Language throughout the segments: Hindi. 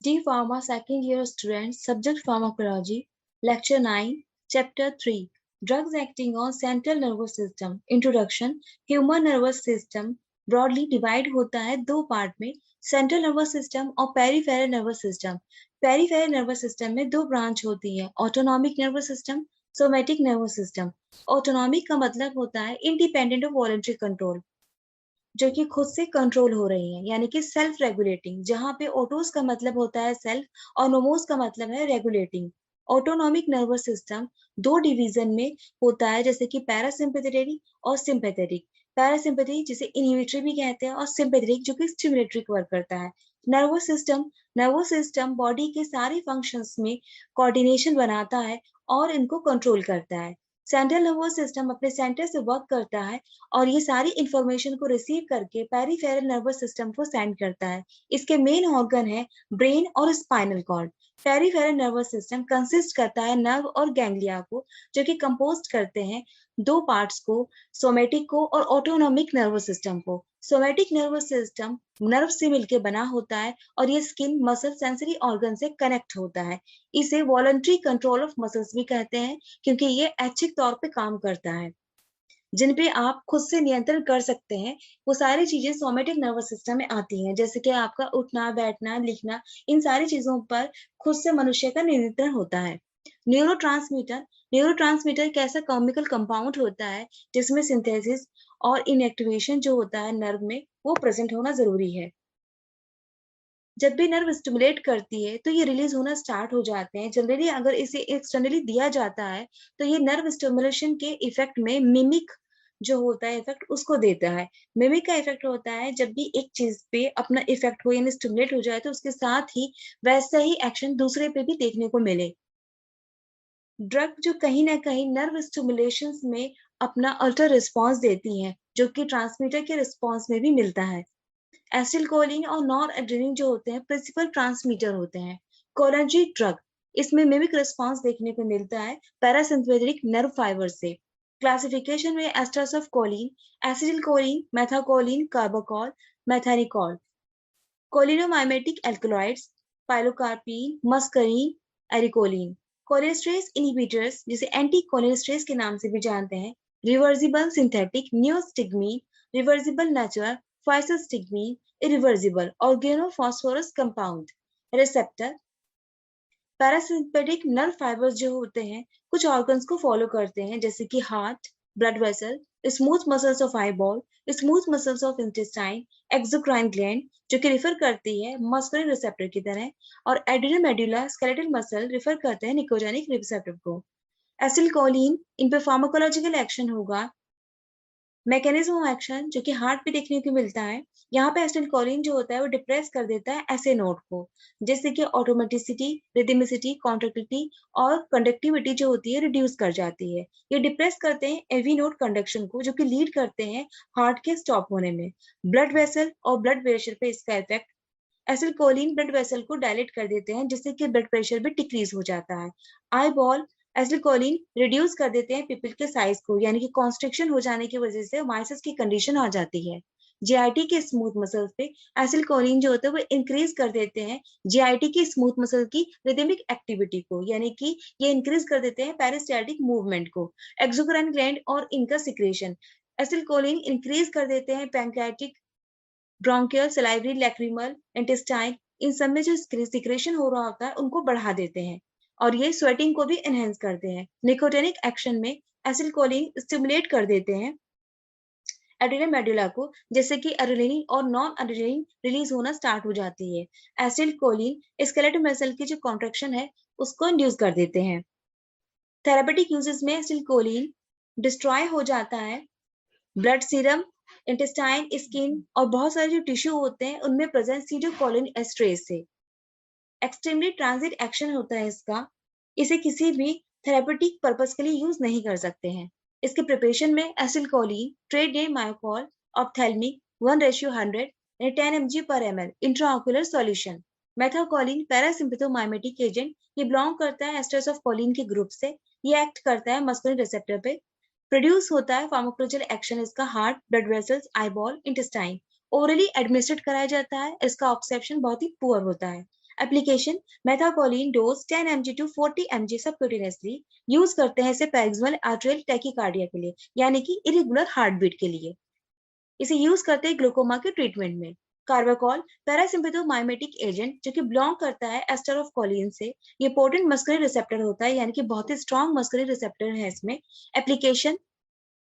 D Pharma second year students, subject pharmacology, lecture 9, chapter 3, drugs acting on central nervous system, introduction, human nervous system broadly divide होता है दो पार्ट में, सेंट्रल नर्वस सिस्टम और peripheral nervous system. Peripheral nervous system में दो ब्रांच होती है, autonomic nervous system, somatic nervous system. Autonomic का मतलब होता है इंडिपेंडेंट ऑफ वॉलंटरी कंट्रोल, जो कि खुद से कंट्रोल हो रही है, यानी कि सेल्फ रेगुलेटिंग. जहां पे ओटोस का मतलब होता है सेल्फ और नोमोस का मतलब है रेगुलेटिंग. ऑटोनॉमिक नर्वस सिस्टम दो डिवीजन में होता है, जैसे कि पैरासिम्पैथेटिक और सिंपैथेटिक. पैरासिम्पैथेटिक जिसे इनहिबिटरी भी कहते हैं और सिंपैथेटिक जो कि स्टिमुलेटरी वर्क करता है. नर्वस सिस्टम बॉडी के सारे फंक्शंस में कोऑर्डिनेशन बनाता है और इनको कंट्रोल करता है. सेंट्रल नर्वस सिस्टम अपने सेंटर से वर्क करता है और ये सारी इंफॉर्मेशन को रिसीव करके पेरिफेरल नर्वस सिस्टम को सेंड करता है. इसके मेन ऑर्गन है ब्रेन और spinal cord. Peripheral nervous system consist करता है नर्व और गैंग्लिया को, जो कि कंपोज करते हैं दो पार्ट्स को, सोमेटिक को और ऑटोनॉमिक नर्वस सिस्टम को. सोमेटिक नर्वस सिस्टम नर्व से मिलकर बना होता है और ये स्किन, मसल, सेंसरी ऑर्गन से कनेक्ट होता है. इसे वॉलंटरी कंट्रोल ऑफ मसल्स भी कहते हैं, क्योंकि ये ऐच्छिक तौर पे काम करता है. जिन पे आप खुद से नियंत्रण कर सकते हैं, वो सारी चीजें सोमेटिक नर्वस सिस्टम में आती हैं, जैसे कि आपका उठना, बैठना, लिखना, इन सारी चीजों पर खुद से मनुष्य का नियंत्रण होता है. न्यूरोट्रांसमीटर न्यूरोट्रांसमीटर एक ऐसा केमिकल कंपाउंड होता है जिसमें सिंथेसिस और इनएक्टिवेशन जो होता है नर्व में, वो प्रेजेंट होना जरूरी है. जब भी नर्व स्टिमुलेट करती है तो ये रिलीज होना स्टार्ट हो जाते हैं. जनरली अगर इसे एक्सटर्नली दिया जाता है तो ये नर्व स्टिमुलेशन के इफेक्ट में मिमिक जो होता है इफेक्ट उसको देता है. मिमिक का इफेक्ट होता है जब भी एक चीज पे अपना इफेक्ट हो, यानी स्टिमुलेट हो जाए, तो उसके साथ ही वैसा ही एक्शन दूसरे पे भी देखने को मिले. ड्रग जो कहीं ना कहीं नर्व स्टिमुलेशन में अपना अल्टर रिस्पॉन्स देती हैं, जो कि ट्रांसमीटर के रिस्पॉन्स में भी मिलता है. एसिलकोलिन और नॉर एड्रेनिन जो होते हैं प्रिंसिपल ट्रांसमीटर होते हैं. कोलिनर्जिक ड्रग, इसमें मिमिक रिस्पांस देखने को मिलता है पैरासिम्पैथेटिक नर्व फाइबर से. क्लासिफिकेशन में esters of choline, acetylcholine, methacholine, carbachol, मेथानिकॉल. Cholinomimetic alkaloids, pilocarpine, muscarine, arecoline. Cholinesterase inhibitors, जिसे एंटी कोलेस्ट्रेस के नाम से भी जानते हैं. Reversible synthetic neostigmine, reversible natural physostigmine, irreversible organophosphorus compound. Receptor, parasympathetic nerve fibres जो होते हैं कुछ ऑर्गन्स को फॉलो करते हैं, जैसे कि heart, blood vessel, smooth muscles of eyeball, smooth muscles of intestine, exocrine gland जो कि रिफर करती है मस्कुलर रिसेप्टर की तरह, और adrenal medulla skeletal muscle refer करते हैं निकोजेनिक रिसेप्टर को. एसिलकोलिन, इन पे फार्माकोलॉजिकल एक्शन होगा. मैकेनिज्म ऑफ एक्शन जो कि हार्ट पे देखने को मिलता है, यहाँ पे एसिटिलकोलिन जो होता है वो डिप्रेस कर देता है एसए नोड को, जैसे कि ऑटोमेटिसिटी, रिदमिसिटी, कॉन्ट्रैक्टिलिटी और कंडक्टिविटी जो होती है रिड्यूस कर जाती है. ये डिप्रेस करते हैं एवी नोड कंडक्शन को, जो कि लीड करते हैं हार्ट के स्टॉप होने में. ब्लड वेसल और ब्लड प्रेशर पे इसका इफेक्ट. एसिलकोलिन ब्लड वेसल को डायलेट कर देते हैं, जिससे कि ब्लड प्रेशर भी डिक्रीज हो जाता है. आई बॉल, एसिलकोलिन रिड्यूस कर देते हैं पिपिल के साइज को, यानी कि कॉन्स्ट्रिक्शन हो जाने की वजह से माइसिस की कंडीशन आ जाती है. जीआईटी के स्मूथ मसल्स पे एसिलकोलिन जो होता है वो इंक्रीज कर देते हैं जीआईटी की स्मूथ मसल की रिदमिक एक्टिविटी को, यानी कि ये इंक्रीज कर देते हैं पेरिस्टाल्टिक मूवमेंट को. एक्सोक्राइन ग्लैंड और इनका सिक्रेशन. एसिलकोलिन इंक्रीज कर देते हैं pancreatic, bronchial, salivary, lacrimal, intestine, इन सब में जो सिक्रेशन हो रहा होता है उनको बढ़ा देते हैं और ये स्वेटिंग को भी एनहेंस करते हैं. निकोटेनिक एक्शन में एसिलकोलिन स्टिमुलेट कर देते हैं एड्रिनल मेडुला को, जैसे कि एड्रेनालिन और नॉन एड्रेनालिन रिलीज होना स्टार्ट हो जाती है. एसिलकोलिन स्केलेटल मसल की जो कॉन्ट्रैक्शन है उसको इंड्यूस कर देते हैं. थेरेपेटिक यूजेस में एसिलकोलिन डिस्ट्रॉय हो जाता है ब्लड सीरम, इंटेस्टाइन, स्किन और बहुत सारे जो टिश्यू होते हैं उनमें प्रेजेंट सीटोकोलिन एस्ट्रेस से. एक्सट्रीमली ट्रांजिट एक्शन होता है इसका. इसे किसी भी थेरेपेटिक पर्पस के लिए यूज नहीं कर सकते हैं. इसके प्रिपरेशन में एसिलकोलिन, ट्रेड नेम मायोकॉल, ऑप्थेल्मिक 1:100 यानी 10 mg/ml intraocular solution. Methacholine parasympathomimetic agent, ये बिलोंग करता है एस्टर्स ऑफ कोलिन के ग्रुप से. ये एक्ट करता है मस्कुलर रिसेप्टर पे. प्रोड्यूस होता है फार्माकोलॉजिकल एक्शन इसका heart, blood vessels, eyeball, intestine. Orally administrate कराया जाता है. इसका ऑब्सेप्शन बहुत ही पुअर होता है. Application methacholine dose 10 mg to 40 mg subcutaneously use करते हैं इसे पैरेक्सिमल आर्टेरियल टैकीकार्डिया के लिए, यानी कि इरेगुलर हार्ट बीट के लिए। इसे यूज करते हैं ग्लूकोमा के ट्रीटमेंट में। कार्बाकॉल पैरासिम्पैथोमाइमेटिक एजेंट जो कि बिलोंग करता है एस्टर ऑफ कोलिन से। ये पोटेंट मस्कुलर रिसेप्टर होता है, यानी कि बहुत ही स्ट्रॉन्ग मस्कुलर रिसेप्टर है इसमें। एप्लीकेशन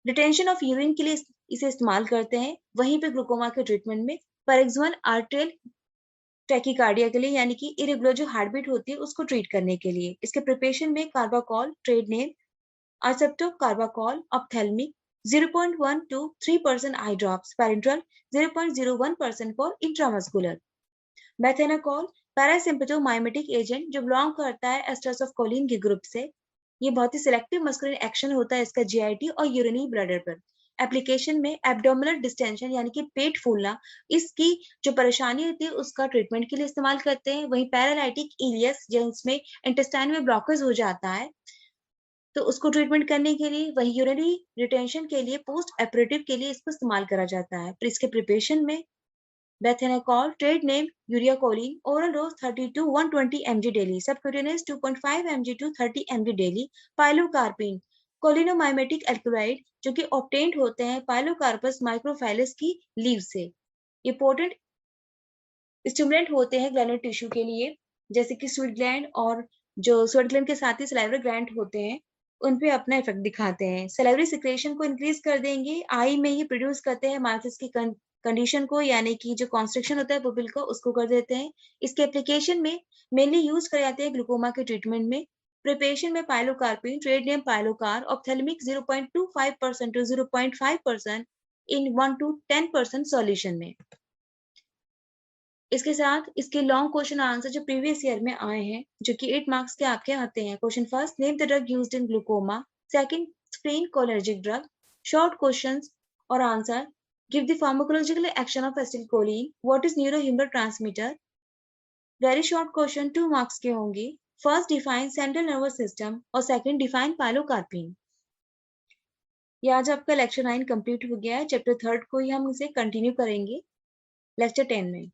रिटेंशन ऑफ यूरिन के लिए इसे इस्तेमाल करते हैं, वहीं पे ग्लूकोमा के ट्रीटमेंट में पैरेक्सिमल आर्टेरियल टैकीकार्डिया के लिए, यानी कि इरेगुलर जो हार्ट बीट होती है उसको ट्रीट करने के लिए। इसके प्रिपरेशन में carbachol trade name Accepto carbachol ophthalmic 0.1 to 3% eye drops, parenteral 0.01% for intramuscular. Methanacol parasympathomimetic agent जो बिलोंग करता है एस्टर्स ऑफ कोलिन के ग्रुप से। ये बहुत ही सिलेक्टिव मस्कुलर एक्शन होता है इसका जीआईटी और यूरिनरी ब्लडर पर। एप्लीकेशन में एब्डोमिनल डिस्टेंशन यानी कि पेट फूलना, इसकी जो परेशानी होती है उसका ट्रीटमेंट के लिए इस्तेमाल करते हैं। वहीं पैरालाइटिक इलियस जिसमें इंटेस्टाइन में ब्लॉकेज हो जाता है तो उसको ट्रीटमेंट करने के लिए, वही यूरिनरी रिटेंशन के लिए पोस्ट ऑपरेटिव के लिए इसको इस्तेमाल करा जाता है। फिर इसके प्रिपरेशन में bethanechol trade name Urecholine oral dose 30 to 120 mg daily, subcutaneous 2.5 mg to 30 mg daily. Pilocarpine cholinomimetic alkaloid जो कि ऑब्टेन्ड होते हैं पाइलोकार्पस माइक्रोफाइलस की लीव से। ये पोटेंट स्टिमुलेंट होते हैं ग्लैंडुलर टिश्यू के लिए, जैसे कि स्वीट ग्लैंड, और जो स्वीट ग्लैंड के साथ ही सलाइवरी ग्लैंड होते हैं उन पे अपना इफेक्ट दिखाते हैं। सलाइवरी सिक्रेशन को इंक्रीज कर देंगे, आई में ही प्रोड्यूस करते हैं माइसिस की कंडीशन को, यानी कि जो कॉन्स्ट्रिक्शन होता है पुपिल को उसको कर देते हैं। इसके एप्लीकेशन में मेनली यूज करे जाते हैं ग्लूकोमा के ट्रीटमेंट में। प्रिपरेशन में pilocarpine trade name Pilocar ophthalmic 0.25% to 0.5% in 1 to 10% solution में। इसके साथ इसके लॉन्ग क्वेश्चन आंसर जो प्रीवियस ईयर में आए हैं, जो कि 8 मार्क्स के आपके आते हैं। Question first, name the drug used in glaucoma. Second, explain cholinergic drug. Short questions और answer, give the pharmacological action of acetylcholine, what is neurohumoral transmitter. Very short question 2 marks के होंगे। First, define central nervous system और सेकंड, डिफाइन पाइलोकार्पिन। ये आज आपका लेक्चर 9 कंप्लीट हो गया है। चैप्टर 3 को ही हम इसे कंटिन्यू करेंगे लेक्चर 10 में।